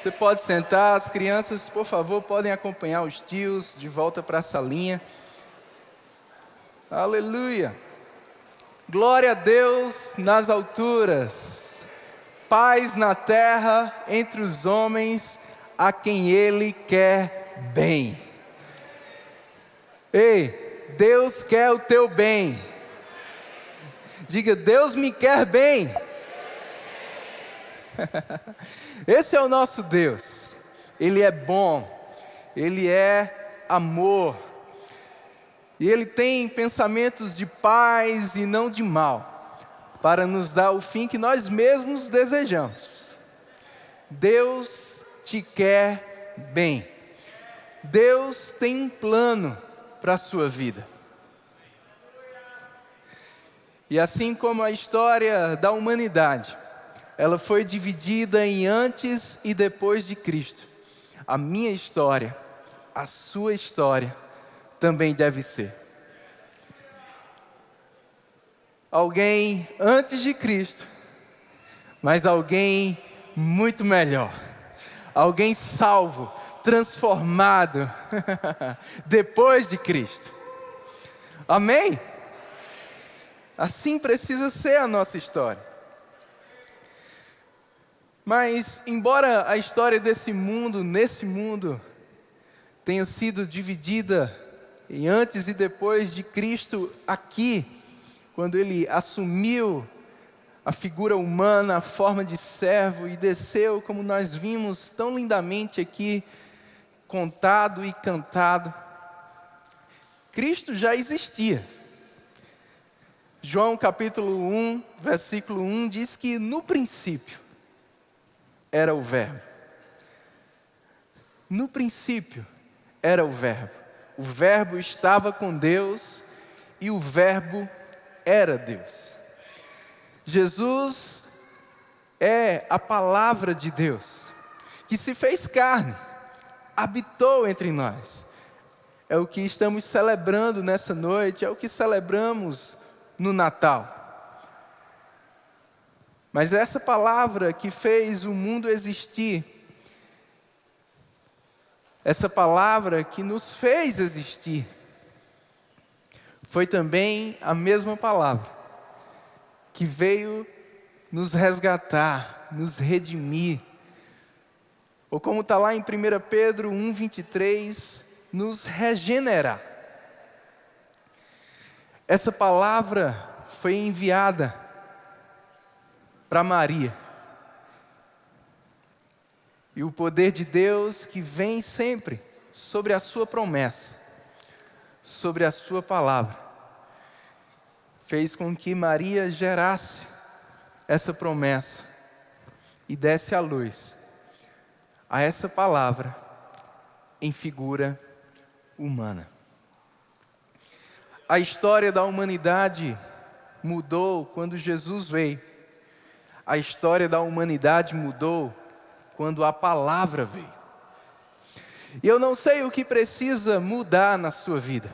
Você pode sentar, as crianças, por favor, podem acompanhar os tios de volta para a salinha. Aleluia! Glória a Deus nas alturas, paz na terra entre os homens a quem Ele quer bem. Ei, Deus quer o teu bem. Diga, Deus me quer bem. Esse é o nosso Deus. Ele é bom, Ele é amor, e Ele tem pensamentos de paz e não de mal, para nos dar o fim que nós mesmos desejamos. Deus te quer bem. Deus tem um plano para a sua vida. E assim como a história da humanidade, ela foi dividida em antes e depois de Cristo, a minha história, a sua história, também deve ser. Alguém antes de Cristo, mas alguém muito melhor. Alguém salvo, transformado, depois de Cristo. Amém? Assim precisa ser a nossa história. Mas, embora a história desse mundo, nesse mundo, tenha sido dividida em antes e depois de Cristo aqui, quando Ele assumiu a figura humana, a forma de servo e desceu, como nós vimos tão lindamente aqui, contado e cantado, Cristo já existia. João capítulo 1, versículo 1 diz que no princípio era o Verbo. No princípio era o Verbo. O Verbo estava com Deus e o Verbo era Deus. Jesus é a palavra de Deus, que se fez carne, habitou entre nós. É o que estamos celebrando nessa noite, é o que celebramos no Natal. Mas essa palavra que fez o mundo existir, essa palavra que nos fez existir, foi também a mesma palavra que veio nos resgatar, nos redimir, ou como está lá em 1 Pedro 1,23, nos regenerar. Essa palavra foi enviada para Maria. E o poder de Deus que vem sempre sobre a sua promessa, sobre a sua palavra, fez com que Maria gerasse essa promessa e desse à luz a essa palavra em figura humana. A história da humanidade mudou quando Jesus veio. A história da humanidade mudou quando a palavra veio. E eu não sei o que precisa mudar na sua vida,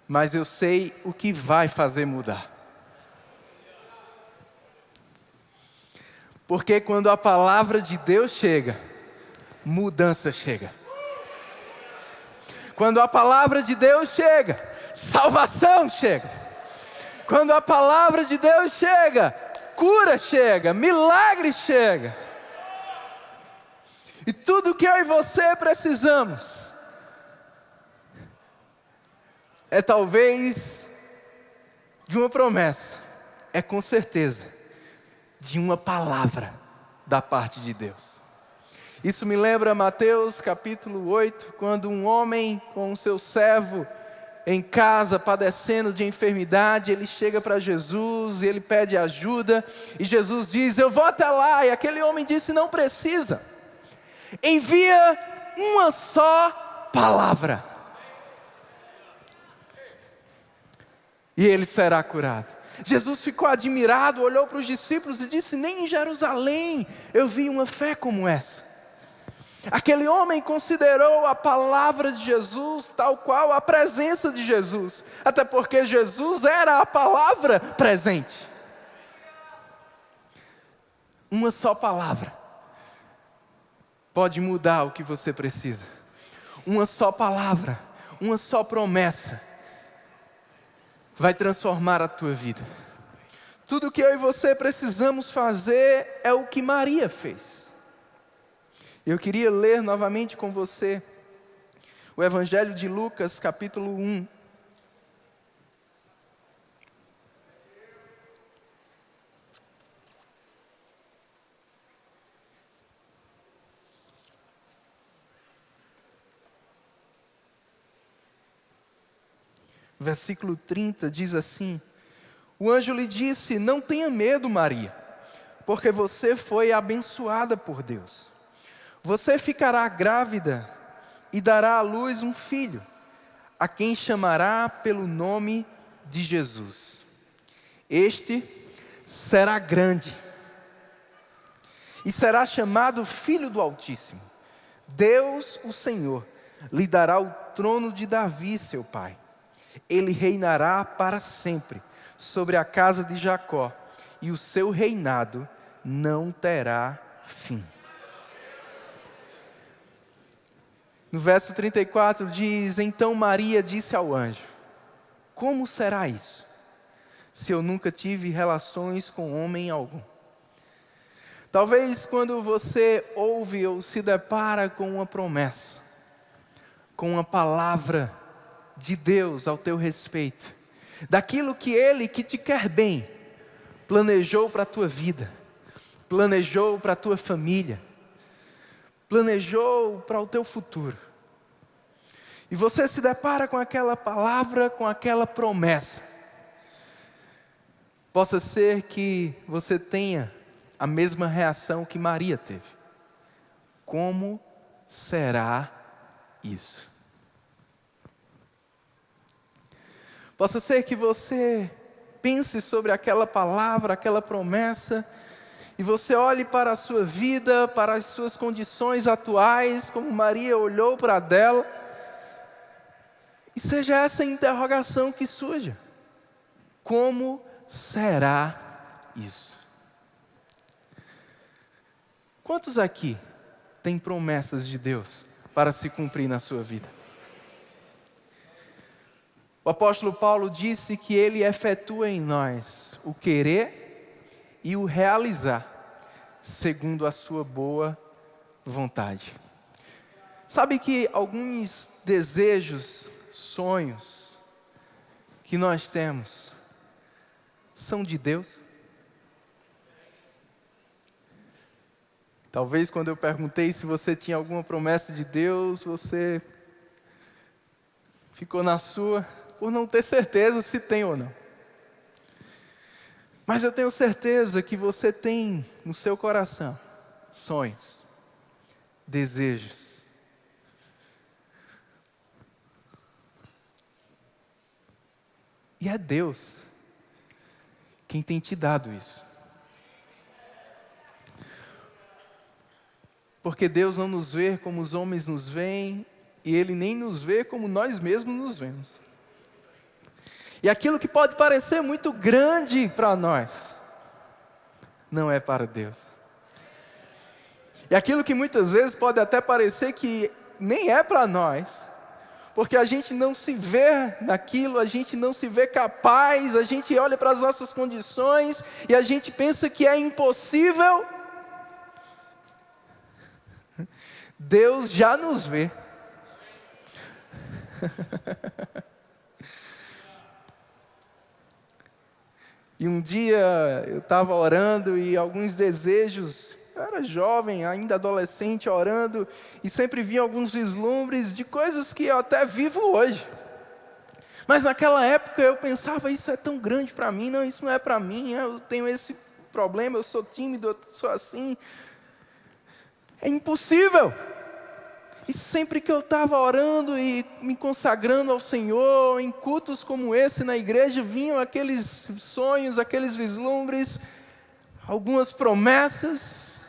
mas eu sei o que vai fazer mudar. Porque quando a palavra de Deus chega, mudança chega. Quando a palavra de Deus chega, salvação chega. Quando a palavra de Deus chega, cura chega, milagre chega. E tudo que eu e você precisamos é talvez de uma promessa, é com certeza de uma palavra da parte de Deus. Isso me lembra Mateus capítulo 8, quando um homem com o seu servo em casa, padecendo de enfermidade, ele chega para Jesus e ele pede ajuda, e Jesus diz, eu vou até lá, e aquele homem disse, não precisa, envia uma só palavra, e ele será curado. Jesus ficou admirado, olhou para os discípulos e disse, nem em Jerusalém eu vi uma fé como essa. Aquele homem considerou a palavra de Jesus tal qual a presença de Jesus, até porque Jesus era a palavra presente. Uma só palavra. pode mudar o que você precisa. Uma só palavra, uma só promessa vai transformar a tua vida. Tudo que eu e você precisamos fazer é o que Maria fez. Eu queria ler novamente com você o Evangelho de Lucas, capítulo 1. Versículo 30 diz assim: o anjo lhe disse: não tenha medo, Maria, porque você foi abençoada por Deus. Você ficará grávida e dará à luz um filho, a quem chamará pelo nome de Jesus. Este será grande e será chamado Filho do Altíssimo. Deus, o Senhor, lhe dará o trono de Davi, seu pai. Ele reinará para sempre sobre a casa de Jacó, e o seu reinado não terá fim. No verso 34 diz: então Maria disse ao anjo: como será isso, se eu nunca tive relações com homem algum? Talvez quando você ouve ou se depara com uma promessa, com uma palavra de Deus ao teu respeito, daquilo que Ele, que te quer bem, planejou para a tua vida, planejou para a tua família, planejou para o teu futuro, e você se depara com aquela palavra, com aquela promessa, possa ser que você tenha a mesma reação que Maria teve. Como será isso? Possa ser que você pense sobre aquela palavra, aquela promessa, e você olhe para a sua vida, para as suas condições atuais, como Maria olhou para a dela, e seja essa interrogação que surja: como será isso? Quantos aqui têm promessas de Deus para se cumprir na sua vida? O apóstolo Paulo disse que Ele efetua em nós o querer e o realizar, segundo a sua boa vontade. Sabe que alguns desejos, sonhos que nós temos são de Deus? Talvez quando eu perguntei se você tinha alguma promessa de Deus, você ficou na sua, por não ter certeza se tem ou não. Mas eu tenho certeza que você tem no seu coração sonhos, desejos. E é Deus quem tem te dado isso. Porque Deus não nos vê como os homens nos veem, e Ele nem nos vê como nós mesmos nos vemos. E aquilo que pode parecer muito grande para nós, não é para Deus. E aquilo que muitas vezes pode até parecer que nem é para nós, porque a gente não se vê naquilo, a gente não se vê capaz, a gente olha para as nossas condições e a gente pensa que é impossível. Deus já nos vê. E um dia eu estava orando e alguns desejos, eu era jovem, ainda adolescente, orando, e sempre vinha alguns vislumbres de coisas que eu até vivo hoje. Mas naquela época eu pensava: isso é tão grande para mim, não, isso não é para mim, eu tenho esse problema, eu sou tímido, eu sou assim. É impossível. E sempre que eu estava orando e me consagrando ao Senhor, em cultos como esse na igreja, vinham aqueles sonhos, aqueles vislumbres, algumas promessas.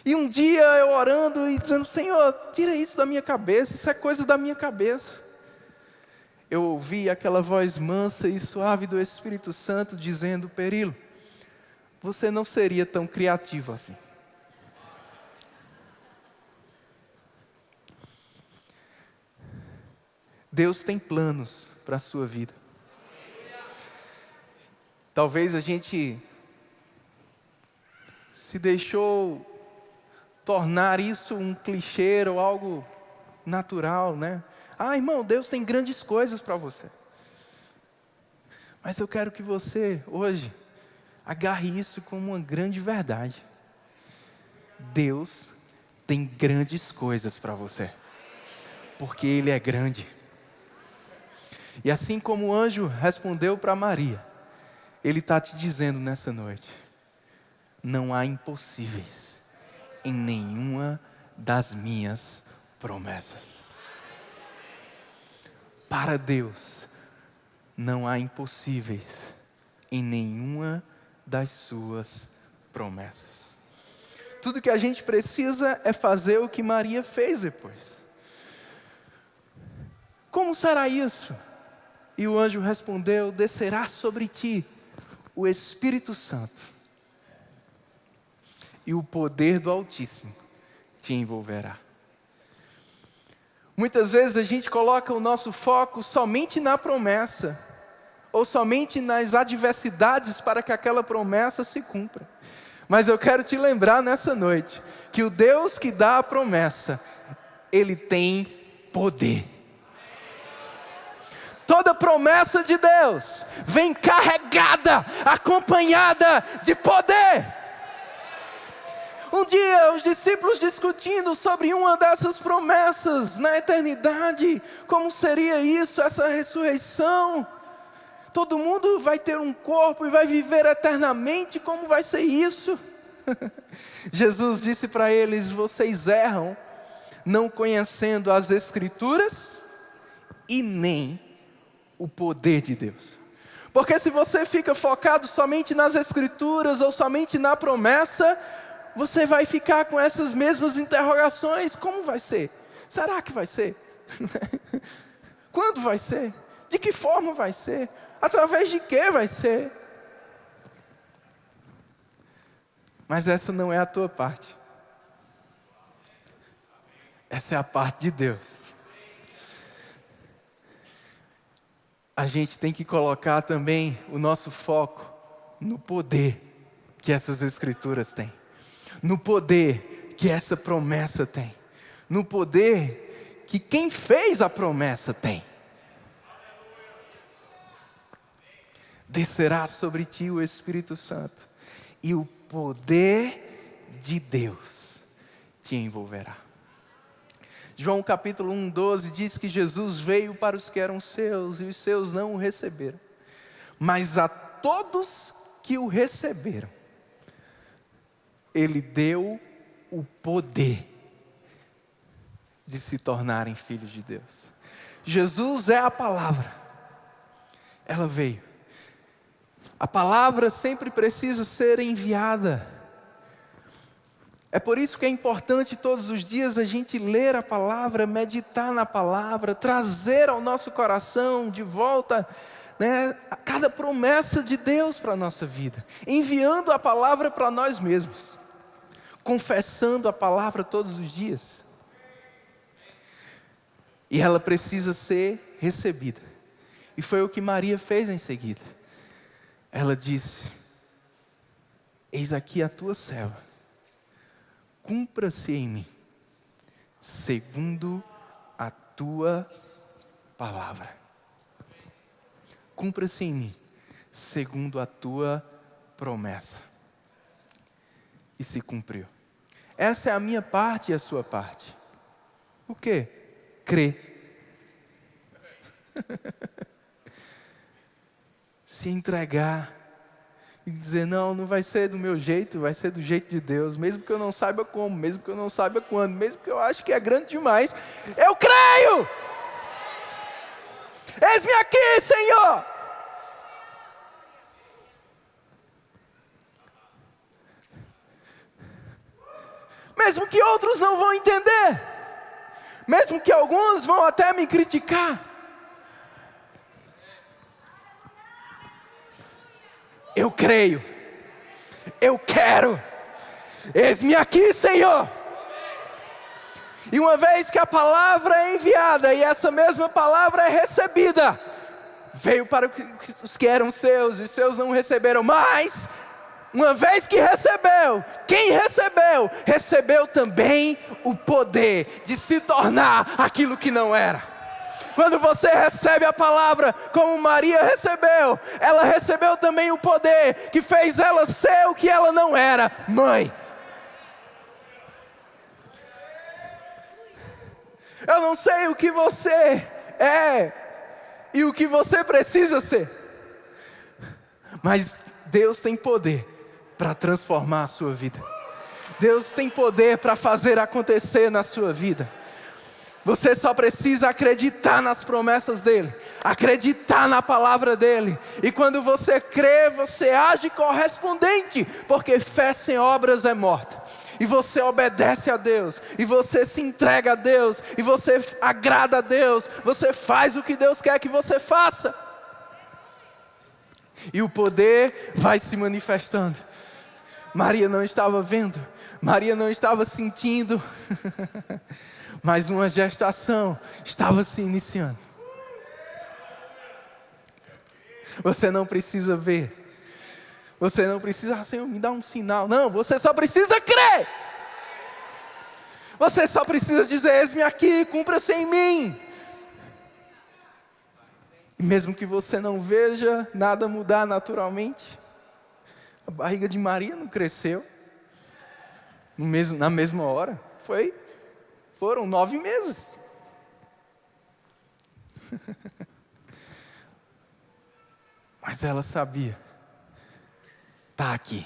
E um dia eu orando e dizendo: Senhor, tira isso da minha cabeça, isso é coisa da minha cabeça. Eu ouvi aquela voz mansa e suave do Espírito Santo dizendo: Perilo, você não seria tão criativo assim. Deus tem planos para a sua vida. Talvez a gente se deixou tornar isso um clichê ou algo natural, né? Ah, irmão, Deus tem grandes coisas para você. Mas eu quero que você, hoje, agarre isso como uma grande verdade. Deus tem grandes coisas para você. Porque Ele é grande. E assim como o anjo respondeu para Maria, Ele está te dizendo nessa noite: não há impossíveis em nenhuma das minhas promessas. Para Deus, não há impossíveis em nenhuma das suas promessas. Tudo que a gente precisa é fazer o que Maria fez depois. Como será isso? E o anjo respondeu: descerá sobre ti o Espírito Santo, e o poder do Altíssimo te envolverá. Muitas vezes a gente coloca o nosso foco somente na promessa, ou somente nas adversidades para que aquela promessa se cumpra. Mas eu quero te lembrar nessa noite, que o Deus que dá a promessa, Ele tem poder. Toda promessa de Deus vem carregada, acompanhada de poder. Um dia os discípulos discutindo sobre uma dessas promessas na eternidade, como seria isso, essa ressurreição? Todo mundo vai ter um corpo e vai viver eternamente, como vai ser isso? Jesus disse para eles: vocês erram, não conhecendo as Escrituras e nem o poder de Deus. Porque se você fica focado somente nas Escrituras ou somente na promessa, você vai ficar com essas mesmas interrogações. Como vai ser? Será que vai ser? Quando vai ser? De que forma vai ser? Através de que vai ser? Mas essa não é a tua parte. Essa é a parte de Deus. A gente tem que colocar também o nosso foco no poder que essas Escrituras têm. No poder que essa promessa tem. No poder que quem fez a promessa tem. Descerá sobre ti o Espírito Santo, e o poder de Deus te envolverá. João capítulo 1:12 diz que Jesus veio para os que eram seus, e os seus não o receberam. Mas a todos que o receberam, Ele deu o poder de se tornarem filhos de Deus. Jesus é a palavra. Ela veio. A palavra sempre precisa ser enviada. É por isso que é importante todos os dias a gente ler a palavra, meditar na palavra, trazer ao nosso coração de volta, né, cada promessa de Deus para a nossa vida. Enviando a palavra para nós mesmos. Confessando a palavra todos os dias. E ela precisa ser recebida. E foi o que Maria fez em seguida. Ela disse: eis aqui a tua serva, cumpra-se em mim, segundo a tua palavra. Cumpra-se em mim, segundo a tua promessa. E se cumpriu. Essa é a minha parte e a sua parte. O quê? Crer. Se entregar e dizer: não, não vai ser do meu jeito, vai ser do jeito de Deus, mesmo que eu não saiba como, mesmo que eu não saiba quando, mesmo que eu ache que é grande demais, eu creio! Eis-me aqui, Senhor! Mesmo que outros não vão entender, mesmo que alguns vão até me criticar, eu creio, eu quero, eis-me aqui, Senhor. E uma vez que a palavra é enviada e essa mesma palavra é recebida, veio para os que eram seus, e os seus não receberam. Mas, uma vez que recebeu, quem recebeu, recebeu também o poder de se tornar aquilo que não era. Quando você recebe a palavra, como Maria recebeu, ela recebeu também o poder que fez ela ser o que ela não era, mãe. Eu não sei o que você é e o que você precisa ser, mas Deus tem poder para transformar a sua vida. Deus tem poder para fazer acontecer na sua vida. Você só precisa acreditar nas promessas dEle, acreditar na palavra dEle. E quando você crê, você age correspondente, porque fé sem obras é morta. E você obedece a Deus, e você se entrega a Deus, e você agrada a Deus, você faz o que Deus quer que você faça. E o poder vai se manifestando. Maria não estava vendo, Maria não estava sentindo, mas uma gestação estava se iniciando. Você não precisa ver. Você não precisa, Senhor, me dá um sinal. Não, você só precisa crer. Você só precisa dizer, eis-me aqui, cumpra-se em mim. E mesmo que você não veja nada mudar naturalmente, a barriga de Maria não cresceu na mesma hora. Foram 9 meses. Mas ela sabia. Está aqui.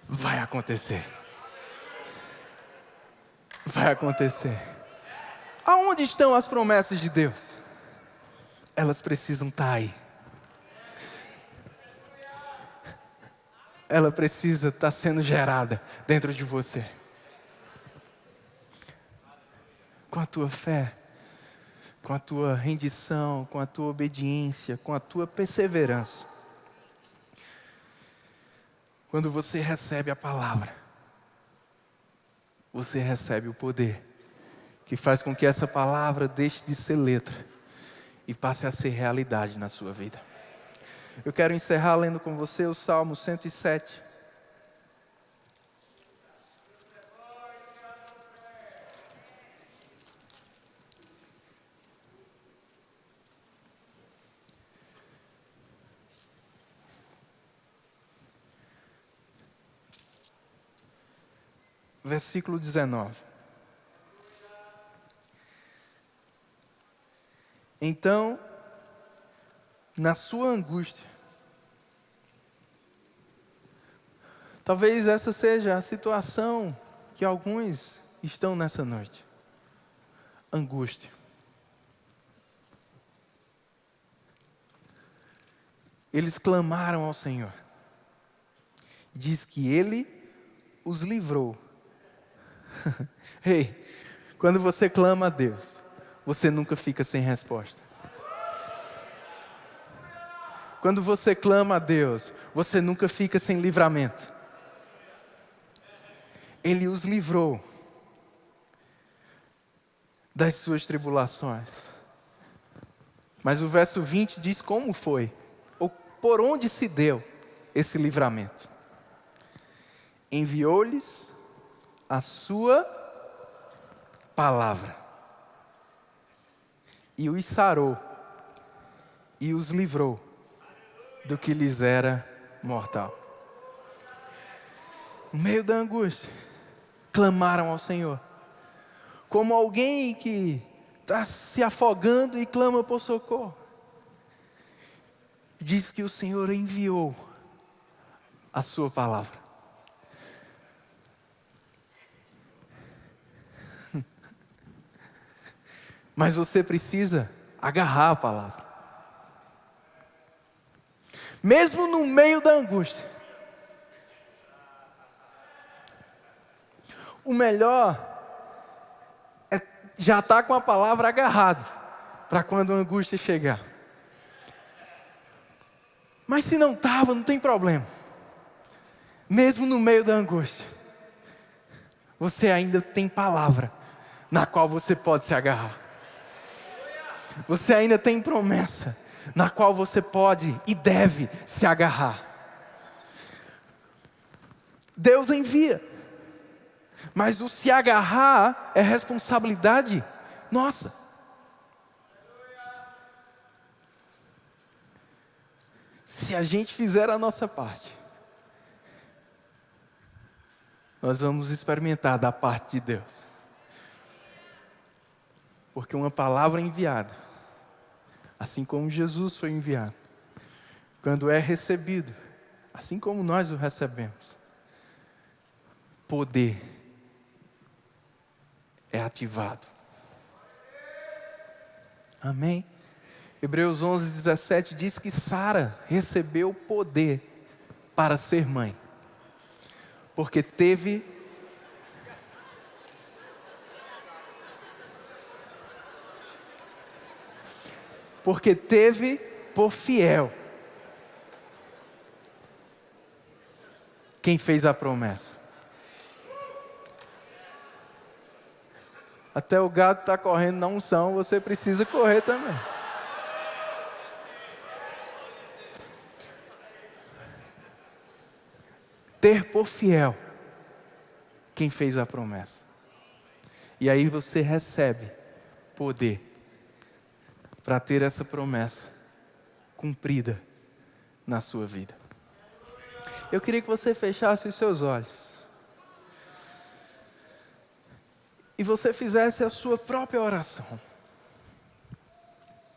Vai acontecer. Vai acontecer. Aonde estão as promessas de Deus? Elas precisam estar aí. Ela precisa estar sendo gerada dentro de você. Com a tua fé, com a tua rendição, com a tua obediência, com a tua perseverança. Quando você recebe a palavra, você recebe o poder que faz com que essa palavra deixe de ser letra e passe a ser realidade na sua vida. Eu quero encerrar lendo com você o Salmo 107. Versículo 19. Então, na sua angústia, talvez essa seja a situação que alguns estão nessa noite. Angústia. Eles clamaram ao Senhor. Diz que Ele os livrou. Ei, quando você clama a Deus, você nunca fica sem resposta. Quando você clama a Deus, você nunca fica sem livramento. Ele os livrou das suas tribulações. Mas o verso 20 diz como foi, ou por onde se deu esse livramento. Enviou-lhes a sua palavra e os sarou e os livrou do que lhes era mortal. No meio da angústia, clamaram ao Senhor, como alguém que está se afogando e clama por socorro. Diz que o Senhor enviou a sua palavra. Mas você precisa agarrar a palavra. Mesmo no meio da angústia. O melhor é já estar com a palavra agarrado, para quando a angústia chegar. Mas se não estava, não tem problema. Mesmo no meio da angústia, você ainda tem palavra na qual você pode se agarrar. Você ainda tem promessa na qual você pode e deve se agarrar. Deus envia, mas o se agarrar é responsabilidade nossa. Se a gente fizer a nossa parte, nós vamos experimentar da parte de Deus. Porque uma palavra enviada, assim como Jesus foi enviado, quando é recebido, assim como nós o recebemos, poder é ativado. Amém? Hebreus 11:17 diz que Sara recebeu poder para ser mãe, porque teve por fiel quem fez a promessa. Até o gato está correndo na unção, você precisa correr também. Ter por fiel quem fez a promessa. E aí você recebe poder para ter essa promessa cumprida na sua vida. Eu queria que você fechasse os seus olhos e você fizesse a sua própria oração.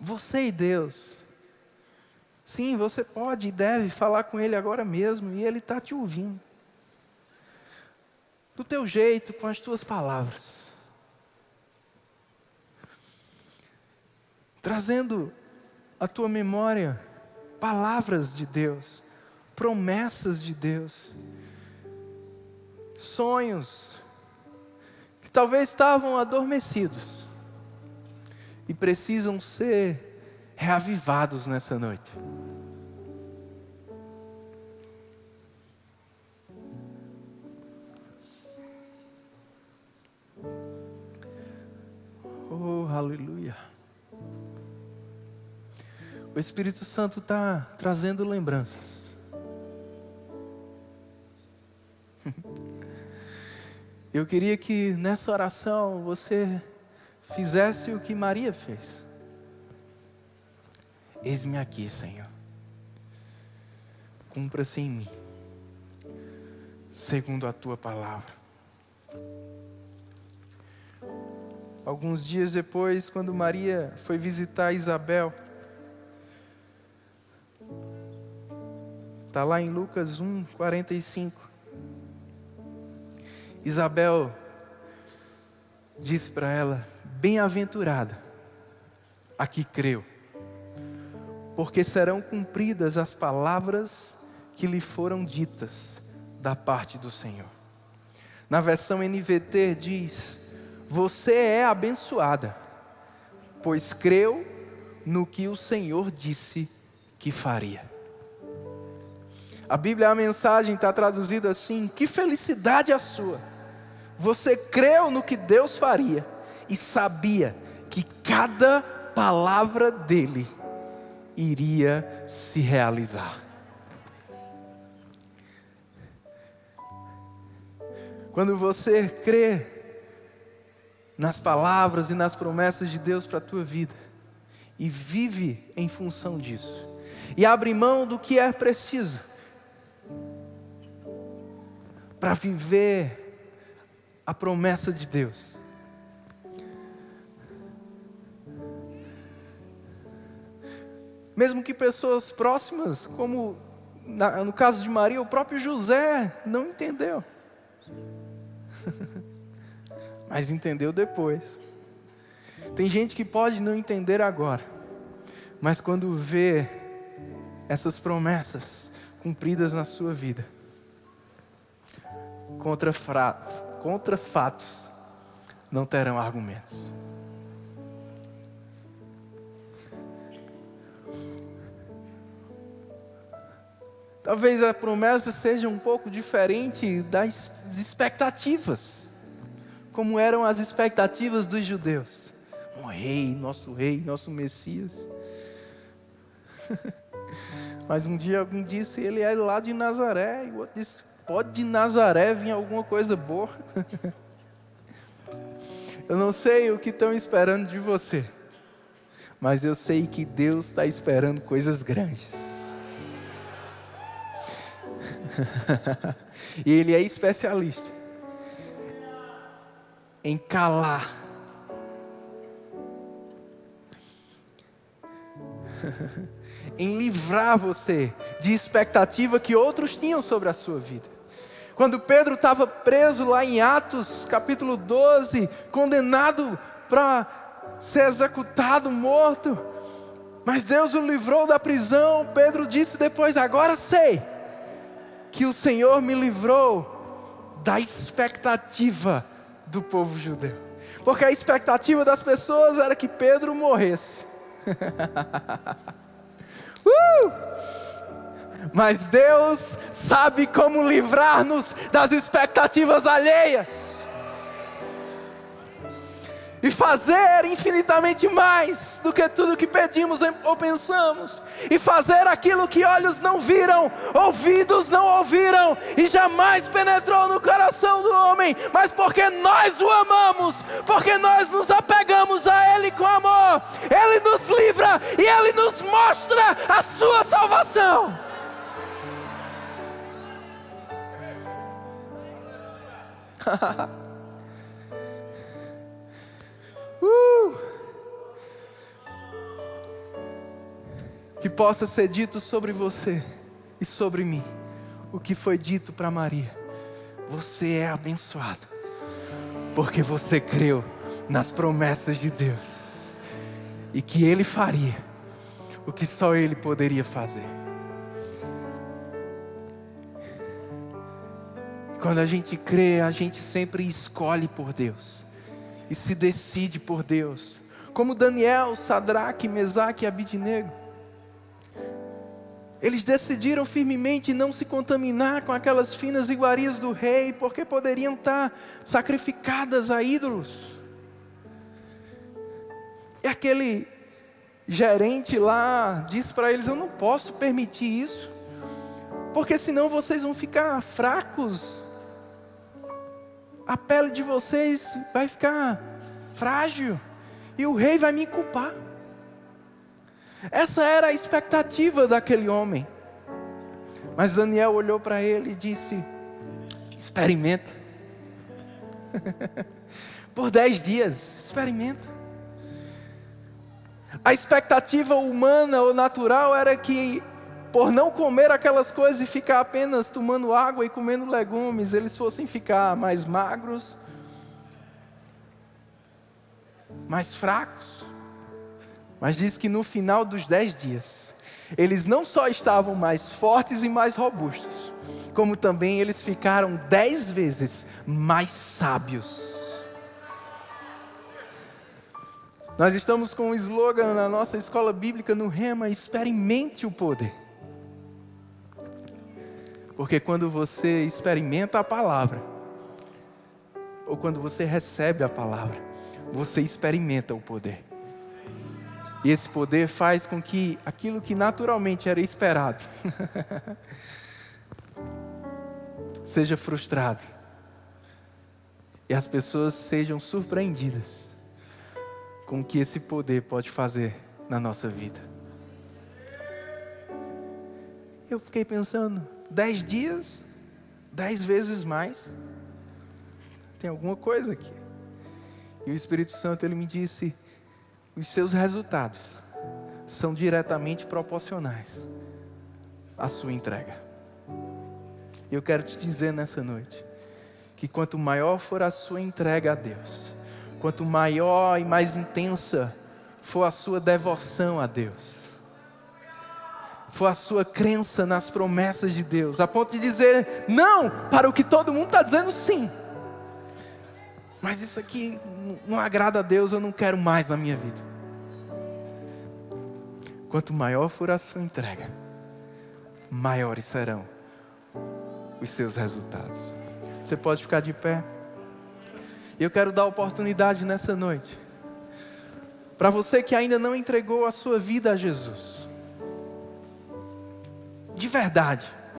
Você e Deus. Sim, você pode e deve falar com Ele agora mesmo, e Ele está te ouvindo. Do teu jeito, com as tuas palavras. Trazendo à tua memória palavras de Deus, promessas de Deus, sonhos que talvez estavam adormecidos e precisam ser reavivados nessa noite. Oh, aleluia. O Espírito Santo está trazendo lembranças. Eu queria que nessa oração você fizesse o que Maria fez. Eis-me aqui, Senhor. Cumpra-se em mim, segundo a tua palavra. Alguns dias depois, quando Maria foi visitar Isabel, está lá em Lucas 1:45. Isabel disse para ela: bem-aventurada a que creu, porque serão cumpridas as palavras que lhe foram ditas da parte do Senhor. Na versão NVT diz: você é abençoada, pois creu no que o Senhor disse que faria. A Bíblia, a mensagem está traduzida assim: que felicidade a sua! Você creu no que Deus faria e sabia que cada palavra dele iria se realizar. Quando você crê nas palavras e nas promessas de Deus para a tua vida e vive em função disso, e abre mão do que é preciso para viver a promessa de Deus, mesmo que pessoas próximas, como no caso de Maria, o próprio José não entendeu. Mas entendeu depois. Tem gente que pode não entender agora, mas quando vê essas promessas cumpridas na sua vida, contra fatos não terão argumentos. Talvez a promessa seja um pouco diferente das expectativas como eram as expectativas dos judeus. Um rei, nosso Messias. Mas um dia alguém disse, ele é lá de Nazaré. E o outro disse, pode de Nazaré vir alguma coisa boa? Eu não sei o que estão esperando de você, mas eu sei que Deus está esperando coisas grandes. E Ele é especialista em calar em livrar você de expectativa que outros tinham sobre a sua vida. Quando Pedro estava preso lá em Atos, capítulo 12, condenado para ser executado, morto, mas Deus o livrou da prisão. Pedro disse depois, agora sei que o Senhor me livrou da expectativa do povo judeu. Porque a expectativa das pessoas era que Pedro morresse. Mas Deus sabe como livrar-nos das expectativas alheias e fazer infinitamente mais do que tudo que pedimos ou pensamos, e fazer aquilo que olhos não viram, ouvidos não ouviram e jamais penetrou no coração do homem, mas porque nós o amamos, porque nós nos apegamos a Ele com amor, Ele nos livra e Ele nos mostra a sua salvação. Que possa ser dito sobre você e sobre mim o que foi dito para Maria. Você é abençoado, porque você creu nas promessas de Deus, e que Ele faria o que só Ele poderia fazer. Quando a gente crê, a gente sempre escolhe por Deus e se decide por Deus, como Daniel, Sadraque, Mesaque e Abidnego. Eles decidiram firmemente não se contaminar com aquelas finas iguarias do rei, porque poderiam estar sacrificadas a ídolos. E aquele gerente lá disse para eles, eu não posso permitir isso, porque senão vocês vão ficar fracos. A pele de vocês vai ficar frágil e o rei vai me culpar. Essa era a expectativa daquele homem. Mas Daniel olhou para ele e disse, experimenta. Por 10 dias, experimenta. A expectativa humana ou natural era que, por não comer aquelas coisas e ficar apenas tomando água e comendo legumes, eles fossem ficar mais magros, mais fracos. Mas diz que no final dos 10 dias, eles não só estavam mais fortes e mais robustos, como também eles ficaram 10 vezes mais sábios. Nós estamos com um slogan na nossa escola bíblica no Rema, experimente o poder. Porque quando você experimenta a palavra, ou quando você recebe a palavra, você experimenta o poder. E esse poder faz com que aquilo que naturalmente era esperado seja frustrado. E as pessoas sejam surpreendidas com o que esse poder pode fazer na nossa vida. Eu fiquei pensando, 10 dias, 10 vezes mais. Tem alguma coisa aqui. E o Espírito Santo, ele me disse, os seus resultados são diretamente proporcionais à sua entrega. E eu quero te dizer nessa noite, que quanto maior for a sua entrega a Deus, quanto maior e mais intensa for a sua devoção a Deus, for a sua crença nas promessas de Deus, a ponto de dizer não para o que todo mundo está dizendo sim. Mas isso aqui não agrada a Deus, eu não quero mais na minha vida. Quanto maior for a sua entrega, maiores serão os seus resultados. Você pode ficar de pé. E eu quero dar oportunidade nessa noite, para você que ainda não entregou a sua vida a Jesus, de verdade,